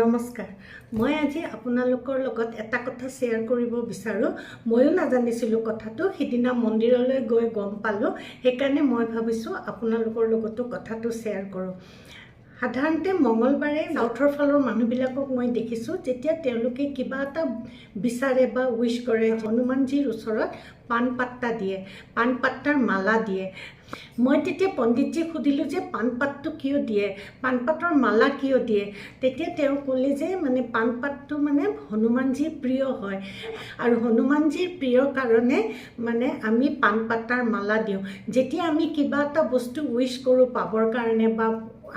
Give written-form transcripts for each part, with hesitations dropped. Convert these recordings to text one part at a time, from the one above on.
নমস্কাৰ মই আজি আপোনালোকৰ লগত এটা কথা শেয়াৰ কৰিব বিচাৰো ময়ো নাজানিছিলো কথাটো সিদিনা মন্দিৰলৈ গৈ গম পালো সেইকাৰণে মই ভাবিছো আপোনালোকৰ লগতো কথাটো শেয়াৰ কৰো সাধাৰণতে মঙ্গলবাৰে সাউথৰ ফালৰ মানুহবিলাকক মই দেখিছো যেতিয়া তেওঁলোকে কিবা এটা বিচাৰে বা উইশ কৰে হনুমানজীৰ ওচৰত পান পাত্তা দিয়ে পান পাত্তাৰ মালা দিয়ে মই তেতিয়া পণ্ডিতজীক সুধিলো যে পান পাতটো কিয় দিয়ে পান পাতৰ মালা কিয় দিয়ে তেতিয়া তেওঁ ক'লে যে মানে পান পাতটো মানে হনুমানজীৰ প্ৰিয় হয় আৰু হনুমানজীৰ প্ৰিয় কাৰণে মানে আমি পান পাতাৰ মালা দিওঁ যেতিয়া আমি কিবা এটা বস্তু উইশ কৰো পাবৰ কাৰণে বা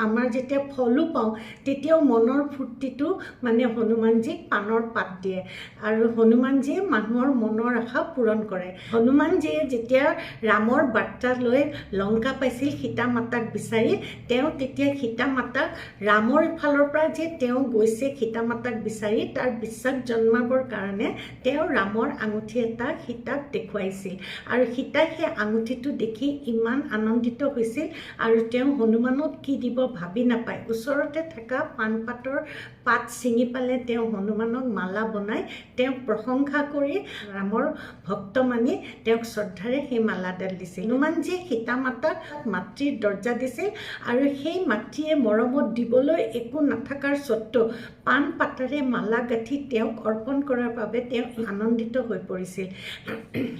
আমাৰ যেতিয়া ফলো পাওঁ তেতিয়াও মনৰ ফুৰ্তিটো মানে হনুমানজীক পানৰ পাত দিয়ে আৰু হনুমানজীয়ে মানুহৰ মনৰ আশা পূৰণ কৰে হনুমানজীয়ে যেতিয়া ৰামৰ বাৰ্তা লৈ লংকা পাইছিল সীতা মাতাক বিচাৰি তেওঁ তেতিয়া সীতা মাতাক ৰামৰ ফালৰ পৰা যে তেওঁ গৈছে সীতা মাতাক বিচাৰি তাৰ বিশ্বাস জন্মাবৰ কাৰণে তেওঁ ৰামৰ আঙুঠি এটা সীতাক দেখুৱাইছিল আৰু সীতাই সেই আঙুঠিটো দেখি ইমান আনন্দিত হৈছিল আৰু তেওঁ হনুমানক কি দিব ভাবি নাপায় ওচৰতে থকা পান পাতৰ পাত ছিঙি পালে তেওঁ হনুমানক মালা বনাই তেওঁ প্ৰশংসা কৰি ৰামৰ ভক্ত মানি তেওঁক শ্ৰদ্ধাৰে সেই মালাডাল দিছিল হনুমানজীয়ে সীতা মাতাক মাতৃৰ দৰ্জা দিছিল আৰু সেই মাতৃয়ে মৰমত দিবলৈ একো নাথাকাৰ স্বত্তেও পান পাতেৰে মালা গাঁঠি তেওঁক অৰ্পণ কৰাৰ বাবে তেওঁ আনন্দিত হৈ পৰিছিল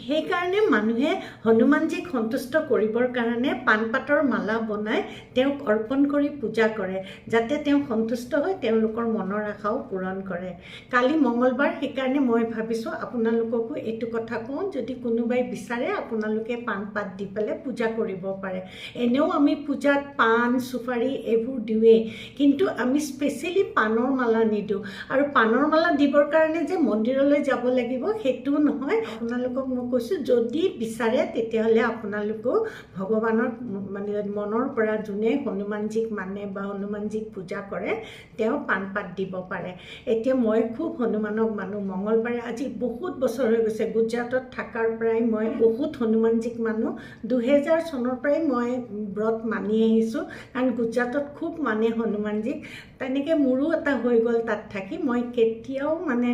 সেইকাৰণে মানুহে হনুমানজীক সন্তুষ্ট কৰিবৰ কাৰণে পান পাতৰ মালা বনাই তেওঁক অৰ্পণ কৰি পূজা কৰে যাতে তেওঁ সন্তুষ্ট হৈ তেওঁলোকৰ মনৰ আশাও পূৰণ কৰে কালি মঙ্গলবাৰ সেইকাৰণে মই ভাবিছো আপোনালোককো এইটো কথা কওঁ যদি কোনোবাই বিচাৰে আপোনালোকে পান পাত দি পেলাই পূজা কৰিব পাৰে এনেও আমি পূজাত পান সুপাৰি এইবোৰ দিওঁৱে কিন্তু আমি স্পেচিয়েলি পানৰ মালা নিদিওঁ আৰু পানৰ মালা দিবৰ কাৰণে যে মন্দিৰলৈ যাব লাগিব সেইটো নহয় আপোনালোকক মই কৈছো যদি বিচাৰে তেতিয়াহ'লে আপোনালোকো ভগৱানৰ মানে মনৰ পৰা যোনে হনুমানজীক মানে বা হনুমানজীক পূজা কৰে তেওঁ পান পাত দিব পাৰে এতিয়া মই খুব হনুমানক মানো মঙ্গলবাৰে আজি বহুত বছৰ হৈ গৈছে গুজৰাটত থাকাৰ পৰাই মই বহুত হনুমানজীক মানো 2000 চনৰ পৰাই মই ব্ৰত মানি আহিছো কাৰণ গুজৰাটত খুব মানে হনুমানজীক তেনেকৈ মোৰো এটা হৈ গ'ল তাত থাকি মই কেতিয়াও মানে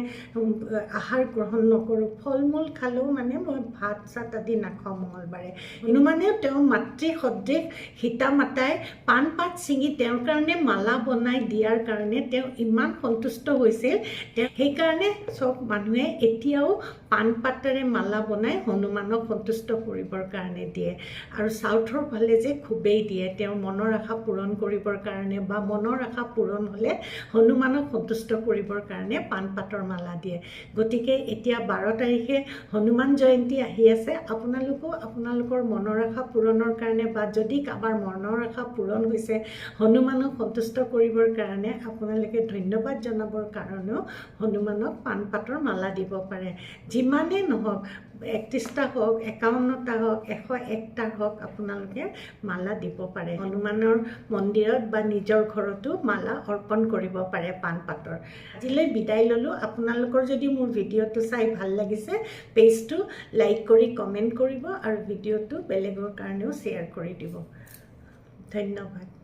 আহাৰ গ্ৰহণ নকৰোঁ ফল মূল খালেও মানে মই ভাত চাত আদি নাখাওঁ মঙ্গলবাৰে হনুমানেও তেওঁ মাতৃ সদৃশ সীতা মাতাই পান পাত ছিঙি তেওঁৰ কাৰণে মালা বনাই দিয়াৰ কাৰণে তেওঁ ইমান সন্তুষ্ট হৈছিল সেইকাৰণে চব মানুহে এতিয়াও পান পাতেৰে মালা বনাই হনুমানক সন্তুষ্ট কৰিবৰ কাৰণে দিয়ে আৰু সাউথৰ ফালে যে খুবেই দিয়ে তেওঁ মনৰ আশা পূৰণ কৰিবৰ কাৰণে বা মনৰ আশা পূৰণ হ'লে হনুমানক সন্তুষ্ট কৰিবৰ কাৰণে পান পাতৰ মালা দিয়ে গতিকে এতিয়া 12 তাৰিখে হনুমান জয়ন্তী আহি আছে আপোনালোকো আপোনালোকৰ মনৰ আশা পূৰণৰ কাৰণে বা যদি কাবাৰ মনৰ আশা পূৰণ হৈছে হনুমানক সন্তুষ্ট কৰিবৰ কাৰণে আপোনালোকে ধন্যবাদ জনাবৰ কাৰণেও হনুমানক পান পাতৰ মালা দিব পাৰে যিমানে নহওক 31টা হওক 51টা হওক 101টা হওক আপোনালোকে মালা দিব পাৰে হনুমানৰ মন্দিৰত বা নিজৰ ঘৰতো মালা অৰ্পণ কৰিব পাৰে পান পাতৰ আজিলৈ বিদায় ললো আপোনালোকৰ যদি মোৰ ভিডিঅ'টো চাই ভাল লাগিছে পেজটো লাইক কৰি কমেন্ট কৰিব আৰু ভিডিঅ'টো বেলেগৰ কাৰণেও শ্বেয়াৰ কৰি দিব ধন্যবাদ